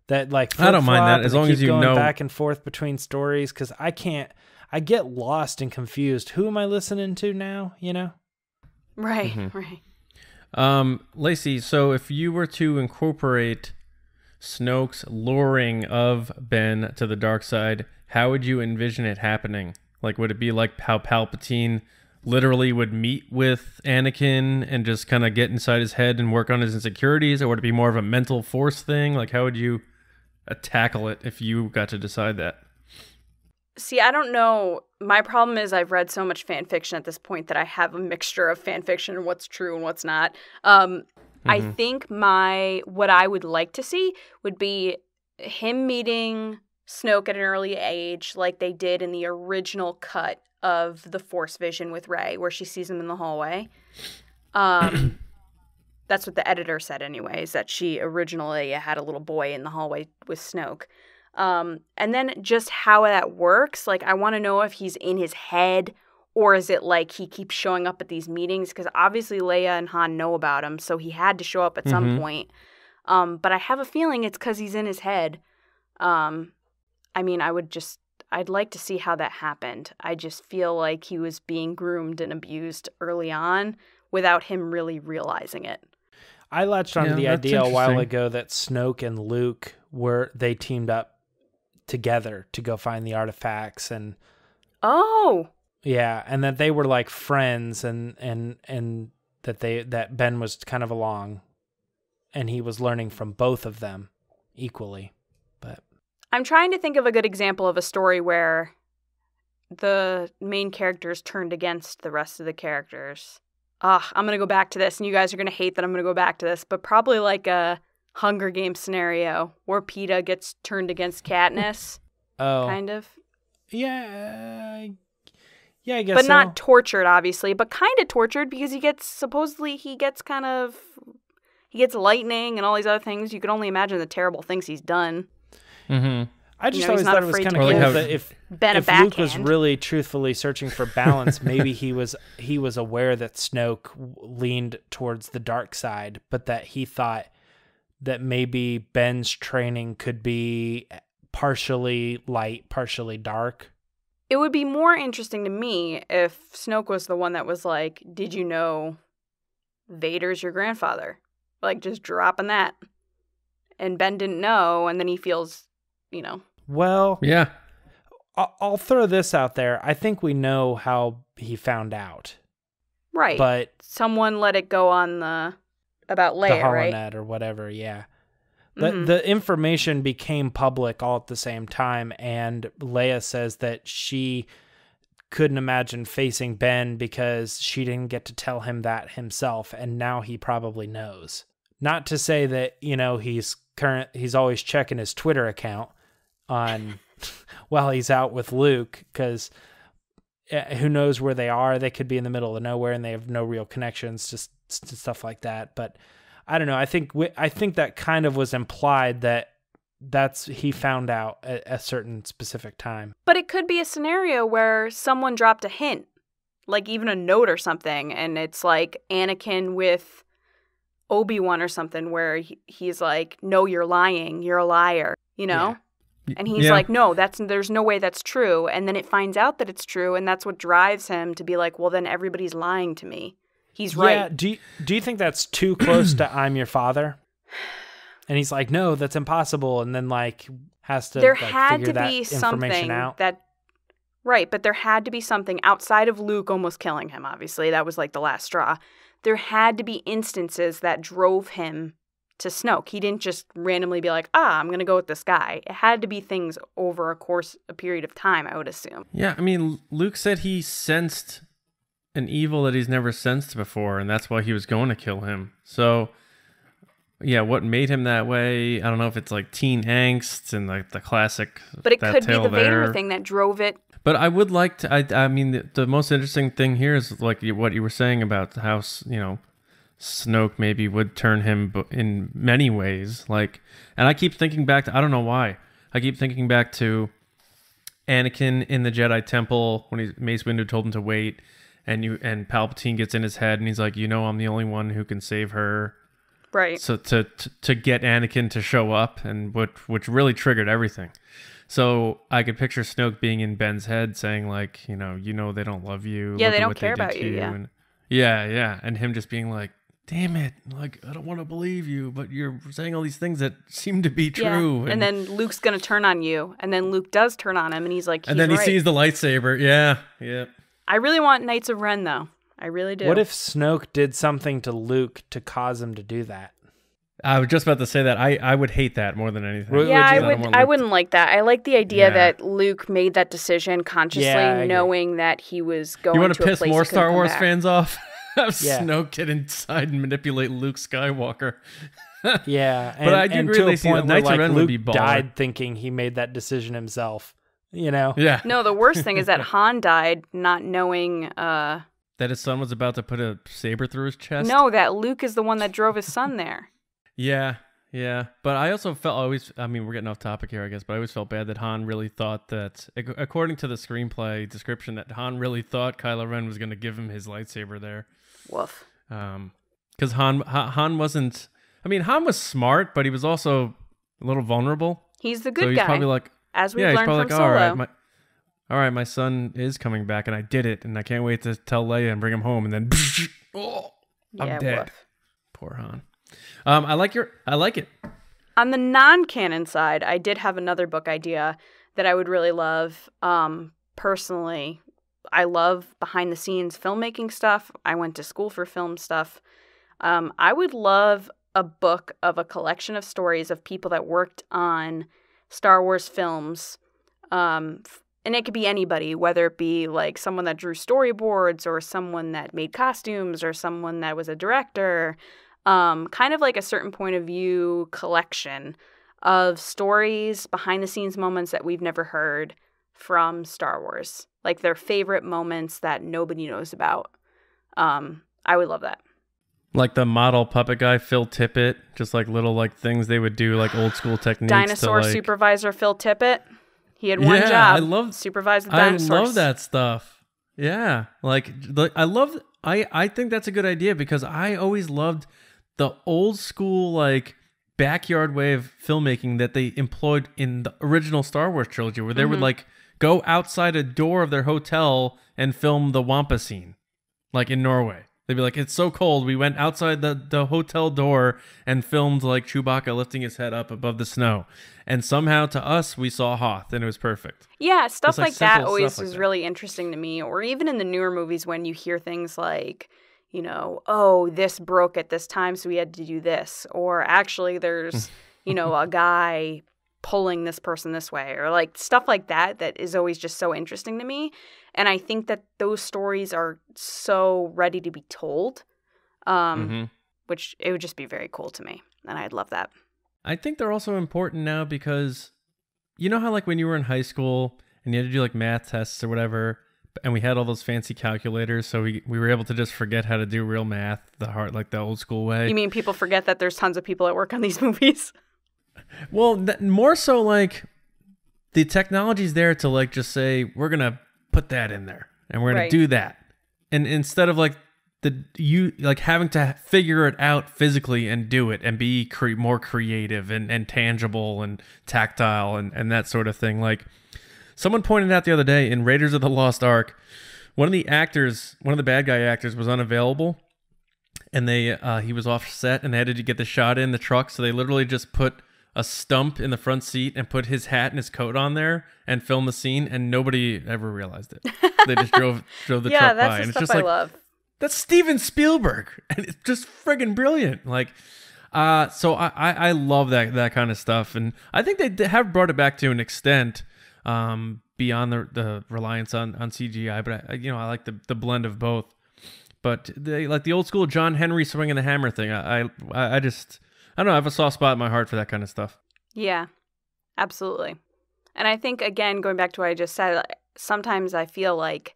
That like I don't mind that as long as you know back and forth between stories, because I get lost and confused. Who am I listening to now? Right, right. Lacey, so if you were to incorporate Snoke's luring of Ben to the dark side, how would you envision it happening? Like, would it be like how Palpatine literally would meet with Anakin and just kind of get inside his head and work on his insecurities, or would it be more of a mental force thing? Like, how would you tackle it if you got to decide that? See, I don't know. My problem is I've read so much fan fiction at this point that I have a mixture of fan fiction and what's true and what's not. I think what I would like to see would be him meeting Snoke at an early age, like they did in the original cut of The Force Vision with Rey, where she sees him in the hallway. That's what the editor said anyways, that she originally had a little boy in the hallway with Snoke. And then just how that works, like I want to know if he's in his head or is it like he keeps showing up at these meetings, because obviously Leia and Han know about him, so he had to show up at some point. But I have a feeling it's because he's in his head. I mean, I'd like to see how that happened. I just feel like he was being groomed and abused early on without him really realizing it. I latched onto the idea a while ago that Snoke and Luke they teamed up together to go find the artifacts and and that they were like friends and that Ben was kind of along and he was learning from both of them equally. But I'm trying to think of a good example of a story where the main characters turned against the rest of the characters. I'm going to go back to this, and you guys are going to hate that I'm going to go back to this, but probably like a Hunger Games scenario where PETA gets turned against Katniss. Kind of. Yeah, I guess but not tortured, obviously, but kind of tortured because he gets lightning and all these other things. You can only imagine the terrible things he's done. Mm-hmm. I just always thought it was kind of cool that if Luke was really truthfully searching for balance, maybe he was aware that Snoke leaned towards the dark side, but that he thought that maybe Ben's training could be partially light, partially dark. It would be more interesting to me if Snoke was the one that was like, did you know Vader's your grandfather? Like, just dropping that. And Ben didn't know, and then he feels, Well, yeah. I'll throw this out there. I think we know how he found out. Right. But someone let it go on about Leia, the holonet, right? or whatever, yeah. The information became public all at the same time, and Leia says that she couldn't imagine facing Ben because she didn't get to tell him that himself, and now he probably knows. Not to say that, he's always checking his Twitter account on while he's out with Luke, because who knows where they are. They could be in the middle of nowhere and they have no real connections, just stuff like that. But I don't know. I think that kind of was implied that's he found out at a certain specific time. But it could be a scenario where someone dropped a hint, like even a note or something, and it's like Anakin with Obi-Wan or something, where he's like, no, you're lying, you're a liar, Yeah. And he's like, no, there's no way that's true. And then it finds out that it's true, and that's what drives him to be like, well, then everybody's lying to me. He's right. Yeah. Do you think that's too close to I'm your father? And he's like, no, that's impossible. And then has to there had figure to that be information something out. Right, but there had to be something outside of Luke almost killing him, obviously. That was like the last straw. There had to be instances that drove him to Snoke. He didn't just randomly be like, I'm going to go with this guy. It had to be things over a period of time, I would assume. Yeah, I mean, Luke said he sensed an evil that he's never sensed before, and that's why he was going to kill him. So, yeah, what made him that way? I don't know if it's like teen angst and like the classic. But it that could be tale the Vader there. thing that drove it. But I would like to. I mean, the most interesting thing here is like what you were saying about how Snoke maybe would turn him in many ways. Like, and I keep thinking back to, I don't know why, I keep thinking back to Anakin in the Jedi Temple when Mace Windu told him to wait, and Palpatine gets in his head and he's like, I'm the only one who can save her. Right. So to get Anakin to show up, and which really triggered everything. So I could picture Snoke being in Ben's head saying like, they don't love you. Yeah, Look they at don't what care did about to you. Yeah. And yeah. And him just being like, damn it, like, I don't want to believe you, but you're saying all these things that seem to be true. Yeah. And then Luke's going to turn on you. And then Luke does turn on him, and he's like, and then he sees the lightsaber. Yeah. I really want Knights of Ren, though. I really do. What if Snoke did something to Luke to cause him to do that? I was just about to say that. I would hate that more than anything. Yeah, I wouldn't like that. I like the idea that Luke made that decision consciously, knowing that he was going to a place. You want to piss more Star Wars fans off? Have Snoke get inside and manipulate Luke Skywalker. Yeah, but I do agree. To They a see point Knights where, of Ren Luke would be baller. died thinking he made that decision himself. Yeah. No, the worst thing is that Han died not knowing that his son was about to put a saber through his chest. No, that Luke is the one that drove his son there. Yeah. But I also felt we're getting off topic here, I guess, but I always felt bad that Han really thought that, according to the screenplay description, that Han really thought Kylo Ren was going to give him his lightsaber there. Woof. Because Han wasn't, Han was smart, but he was also a little vulnerable. He's the good so he's guy. Probably like, as we've learned from Solo. All right, my son is coming back, and I did it, and I can't wait to tell Leia and bring him home, and then, I'm dead. Woof. Poor Han. I like it. On the non-canon side, I did have another book idea that I would really love. Personally, I love behind-the-scenes filmmaking stuff. I went to school for film stuff. I would love a book of a collection of stories of people that worked on Star Wars films. And it could be anybody, whether it be like someone that drew storyboards or someone that made costumes or someone that was a director. Kind of like a certain point of view collection of stories, behind the scenes moments that we've never heard from Star Wars, like their favorite moments that nobody knows about. I would love that. Like the model puppet guy, Phil Tippett, just like little like things they would do, like old school techniques. Dinosaur to, like... supervisor Phil Tippett. He had one job. Supervise the dinosaurs. I love that stuff. Yeah. I think that's a good idea because I always loved the old school, like, backyard way of filmmaking that they employed in the original Star Wars trilogy, where they would, like, go outside a door of their hotel and film the Wampa scene, like, in Norway. They'd be like, it's so cold, we went outside the hotel door and filmed, like, Chewbacca lifting his head up above the snow. And somehow, to us, we saw Hoth, and it was perfect. Yeah, stuff like that always is really interesting to me. Or even in the newer movies when you hear things like, this broke at this time, so we had to do this. Or actually there's, a guy pulling this person this way. Or like stuff like that is always just so interesting to me. And I think that those stories are so ready to be told, which it would just be very cool to me. And I'd love that. I think they're also important now because you know how like when you were in high school and you had to do like math tests or whatever, and we had all those fancy calculators, so we were able to just forget how to do real math the old school way. You mean people forget that there's tons of people that work on these movies? Well, more so like the technology's there to like just say we're gonna put that in there and we're gonna do that, and instead of like having to figure it out physically and do it and be more creative and tangible and tactile and that sort of thing. Like someone pointed out the other day in Raiders of the Lost Ark, one of the bad guy actors was unavailable, and he was off set, and they had to get the shot in the truck, so they literally just put a stump in the front seat and put his hat and his coat on there and filmed the scene, and nobody ever realized it. They just drove the truck by. Yeah, that's and the it's stuff just I love. That's Steven Spielberg, and it's just friggin' brilliant. Like, So I love that kind of stuff, and I think they have brought it back to an extent, beyond the reliance on CGI. But I like the blend of both. But they like the old school John Henry swinging the hammer thing. I don't know. I have a soft spot in my heart for that kind of stuff. Yeah, absolutely. And I think, again, going back to what I just said, sometimes I feel like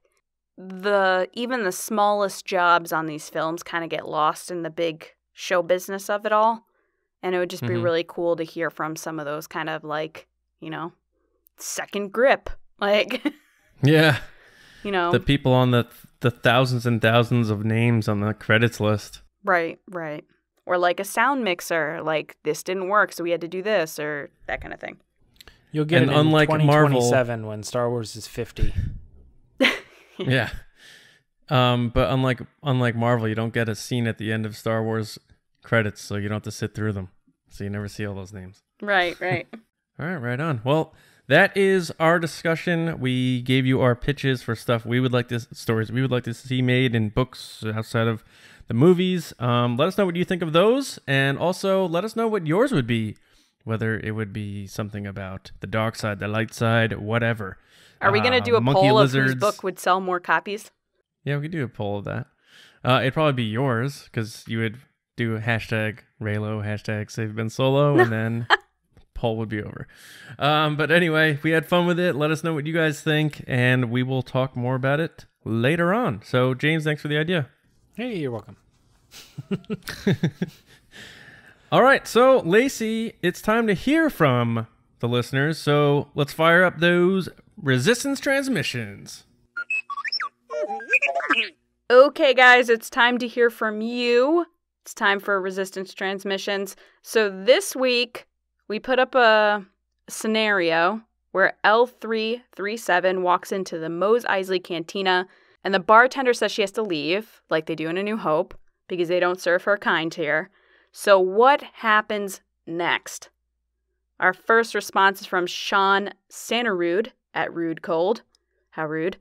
even the smallest jobs on these films kind of get lost in the big show business of it all. And it would just be really cool to hear from some of those kind of like, second grip. Like, yeah. The people on the thousands and thousands of names on the credits list. Right. Or like a sound mixer, like this didn't work, so we had to do this, or that kind of thing. You'll get it in unlike 2027 when Star Wars is 50. Yeah. But unlike Marvel, you don't get a scene at the end of Star Wars credits, so you don't have to sit through them. So you never see all those names. Right. All right, right on. Well, that is our discussion. We gave you our pitches for stories we would like to see made in books outside of the movies. Let us know what you think of those, and also let us know what yours would be, whether it would be something about the dark side, the light side, whatever. Are we going to do a poll lizards. Of whose book would sell more copies? Yeah, we could do a poll of that. It'd probably be yours, because you would do hashtag Raylo, hashtag Save Ben Solo, and then poll would be over. But anyway, we had fun with it. Let us know what you guys think, and we will talk more about it later on. So, James, thanks for the idea. Hey, you're welcome. All right, so Lacey, it's time to hear from the listeners. So let's fire up those resistance transmissions. Okay, guys, it's time to hear from you. It's time for resistance transmissions. So this week, we put up a scenario where L337 walks into the Mos Eisley Cantina, and the bartender says she has to leave, like they do in A New Hope, because they don't serve her kind here. So what happens next? Our first response is from Sean Santarude at Rude Cold. How rude.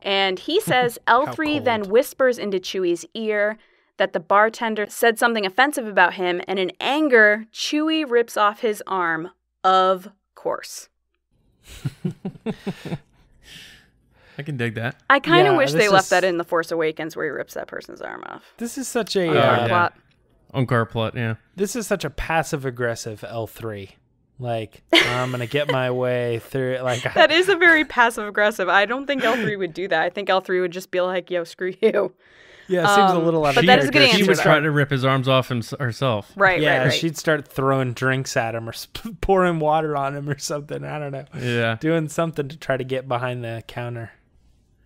And he says L3 then whispers into Chewie's ear that the bartender said something offensive about him, and in anger, Chewie rips off his arm, of course. I can dig that. I kind of wish they left that in The Force Awakens where he rips that person's arm off. This is such a... plot. Unkar plot, yeah. This is such a passive-aggressive L3. Like, I'm going to get my way through it. Like, that is a very passive-aggressive. I don't think L3 would do that. I think L3 would just be like, yo, screw you. Yeah, it seems a little out of but that is a good answer. She would try to rip his arms off herself. Right, yeah, right. She'd start throwing drinks at him or pouring water on him or something. I don't know. Yeah. Doing something to try to get behind the counter.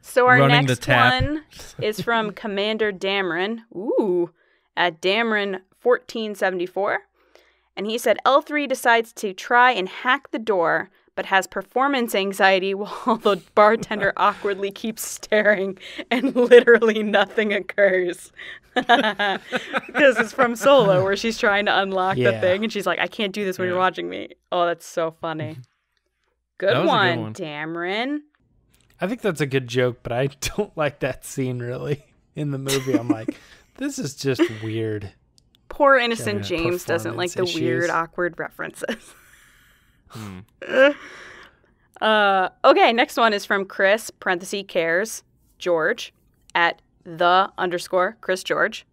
So our next one is from Commander Dameron. Ooh, at Dameron 1474. And he said L3 decides to try and hack the door, but has performance anxiety while the bartender awkwardly keeps staring and literally nothing occurs. Because it's from Solo, where she's trying to unlock the thing, and she's like, I can't do this when you're watching me. Oh, that's so funny. Good one, Dameron. I think that's a good joke, but I don't like that scene, really, in the movie. I'm like, this is just weird. Poor innocent James doesn't like the weird, awkward references. Okay, next one is from Chris, /cares, George, at _Chris George.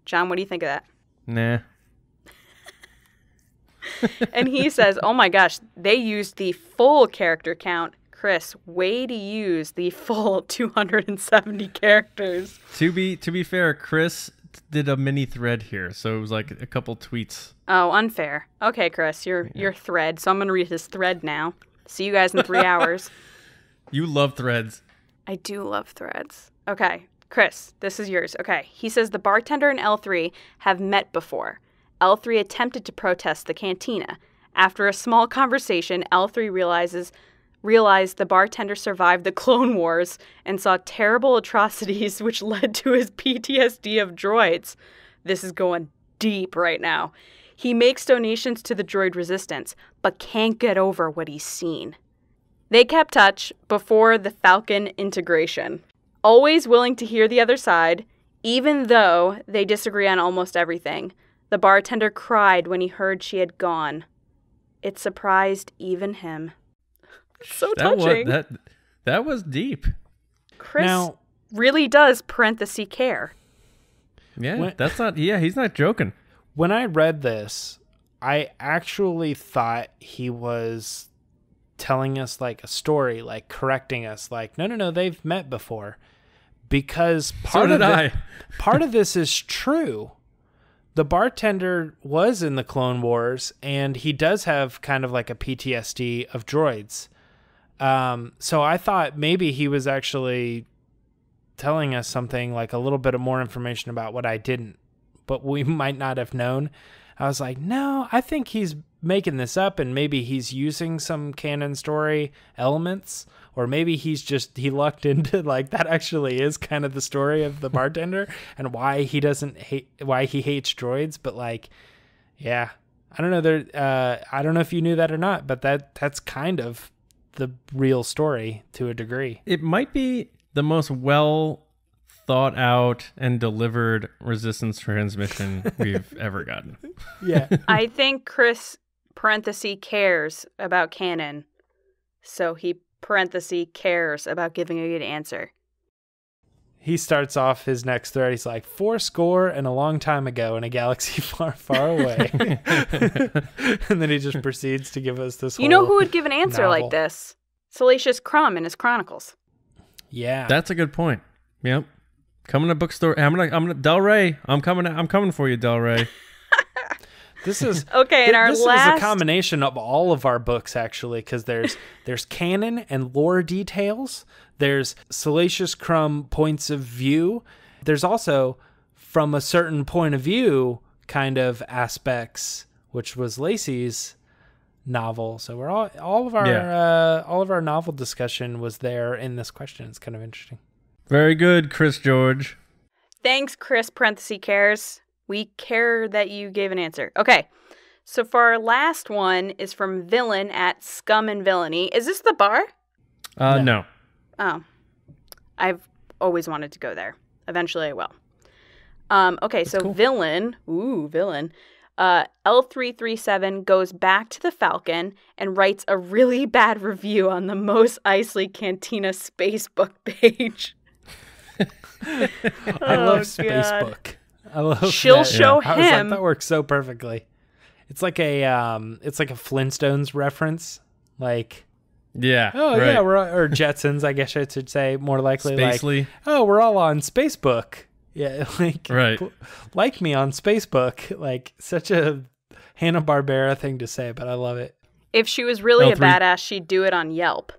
John, what do you think of that? Nah. And he says, oh my gosh, they used the full character count. Chris, way to use the full 270 characters. To be fair, Chris did a mini thread here, so it was like a couple tweets. Oh, unfair. Okay, Chris, your thread. So I'm going to read his thread now. See you guys in 3 hours. You love threads. I do love threads. Okay, Chris, this is yours. Okay, he says the bartender and L3 have met before. L3 attempted to protest the cantina. After a small conversation, L3 realized the bartender survived the Clone Wars and saw terrible atrocities which led to his PTSD of droids. This is going deep right now. He makes donations to the droid resistance, but can't get over what he's seen. They kept touch before the Falcon integration, always willing to hear the other side, even though they disagree on almost everything. The bartender cried when he heard she had gone. It surprised even him. So touching. That was deep. Chris really does care. Yeah, he's not joking. When I read this, I actually thought he was telling us like a story, like correcting us, like, no, they've met before. Because part of this is true. The bartender was in the Clone Wars, and he does have kind of like a PTSD of droids. So I thought maybe he was actually telling us something, like a little bit of more information about what I didn't, but we might not have known. I was like, no, I think he's making this up, and maybe he's using some canon story elements, or maybe he lucked into like that actually is kind of the story of the bartender and why he hates droids. But like, yeah, I don't know. I don't know if you knew that or not, but that's kind of the real story to a degree. It might be the most well thought out and delivered Resistance transmission we've ever gotten. Yeah. I think Chris cares about canon, so he cares about giving a good answer. He starts off his next thread. He's like, 80 and a long time ago in a galaxy far, far away. And then he just proceeds to give us this whole You know who would give an answer novel. like this? Salacious Crumb in his Chronicles. Yeah. That's a good point. Yep. Coming to bookstore. I'm gonna Del Rey. I'm coming for you, Del Rey. This is okay. And this is a combination of all of our books, actually, because there's canon and lore details. There's Salacious Crumb points of view. There's also from a certain point of view kind of aspects, which was Lacey's novel. So we're all of our novel discussion was there in this question. It's kind of interesting. Very good, Chris George. Thanks, Chris cares. We care that you gave an answer. Okay, so for our last one is from Villain at Scum and Villainy. Is this the bar? No. Oh, I've always wanted to go there. Eventually I will. Okay, so cool. Villain. L337 goes back to the Falcon and writes a really bad review on the Mos Eisley Cantina Spacebook page. I love Spacebook. I love She'll that. show him. I was like, that works so perfectly. It's like a Flintstones reference, like yeah, right. Yeah, or Jetsons, I guess I should say more likely. Spacely. Like, we're all on Spacebook. Yeah, like right. Like me on Spacebook, like such a Hanna-Barbera thing to say, but I love it. If she was really a badass, she'd do it on Yelp,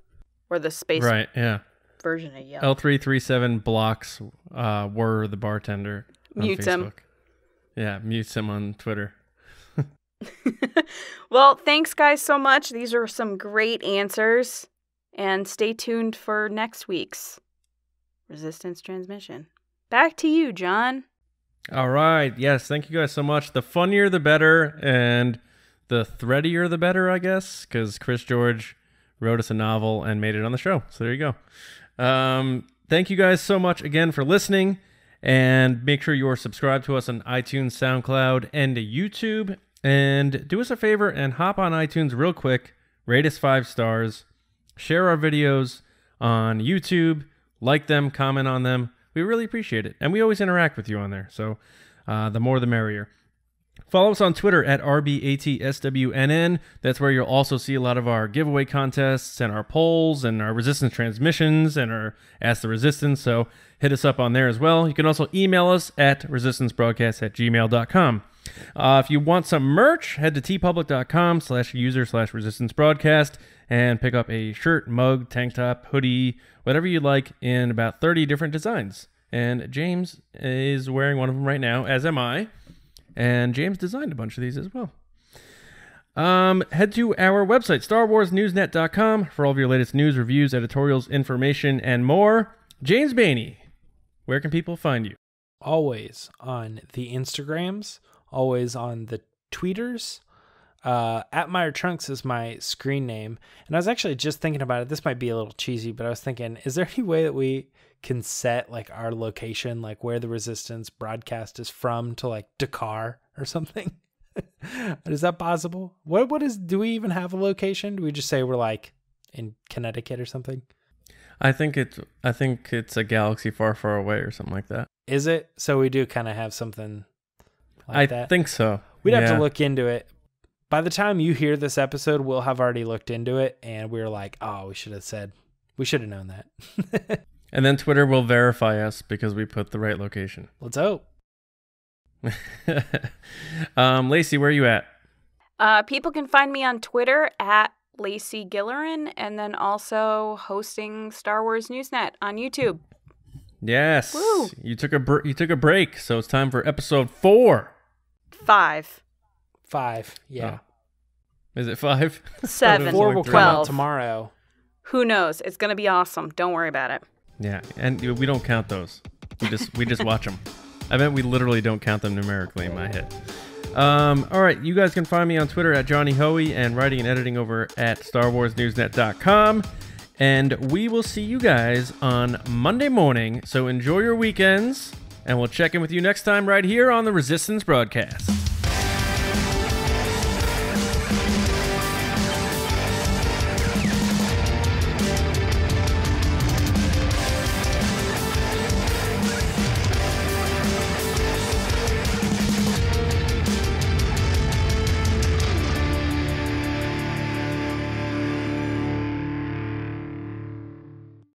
or the space right, yeah, version of Yelp. L337 blocks Wuher the bartender. Mutes Facebook. him. Yeah, mutes him on Twitter. Well, thanks guys so much. These are some great answers. And stay tuned for next week's Resistance Transmission. Back to you, John. All right. Yes, thank you guys so much. The funnier the better, and the threadier the better, I guess, because Chris George wrote us a novel and made it on the show. So there you go. Thank you guys so much again for listening. And make sure you're subscribed to us on iTunes, SoundCloud, and YouTube. And do us a favor and hop on iTunes real quick. Rate us 5 stars. Share our videos on YouTube. Like them, comment on them. We really appreciate it. And we always interact with you on there. So the more the merrier. Follow us on Twitter at RBATSWNN. That's where you'll also see a lot of our giveaway contests and our polls and our Resistance transmissions and our Ask the Resistance. So hit us up on there as well. You can also email us at resistancebroadcast@gmail.com. If you want some merch, head to tpublic.com/user/resistancebroadcast and pick up a shirt, mug, tank top, hoodie, whatever you like in about 30 different designs. And James is wearing one of them right now, as am I. And James designed a bunch of these as well. Head to our website, StarWarsNewsNet.com, for all of your latest news, reviews, editorials, information, and more. James Baney, where can people find you? Always on the Instagrams, always on the Tweeters. At Meyer Trunks is my screen name. And I was actually just thinking about it. This might be a little cheesy, but I was thinking, is there any way that we can set like our location, like where the Resistance broadcast is from, to like Dakar or something? Is that possible? Do we even have a location? Do we just say we're like in Connecticut or something? I think it's a galaxy far, far away or something like that. Is it? So we do kind of have something like that? I think so. We'd have to look into it. By the time you hear this episode, we'll have already looked into it, and we were like, oh, we should have known that. And then Twitter will verify us because we put the right location. Let's hope. Lacey, where are you at? People can find me on Twitter at Lacey Gillerin, and then also hosting Star Wars Newsnet on YouTube. Yes. Woo. You took a break, so it's time for episode 4. 5. 5, yeah. Oh. Is it 5? 7. 4 will 12. come out tomorrow. Who knows? It's going to be awesome. Don't worry about it. Yeah, and we don't count those. We just watch them. I bet we literally don't count them numerically in my head. All right, you guys can find me on Twitter at Johnny Hoey and writing and editing over at StarWarsNewsNet.com. And we will see you guys on Monday morning. So enjoy your weekends, and we'll check in with you next time right here on the Resistance Broadcast.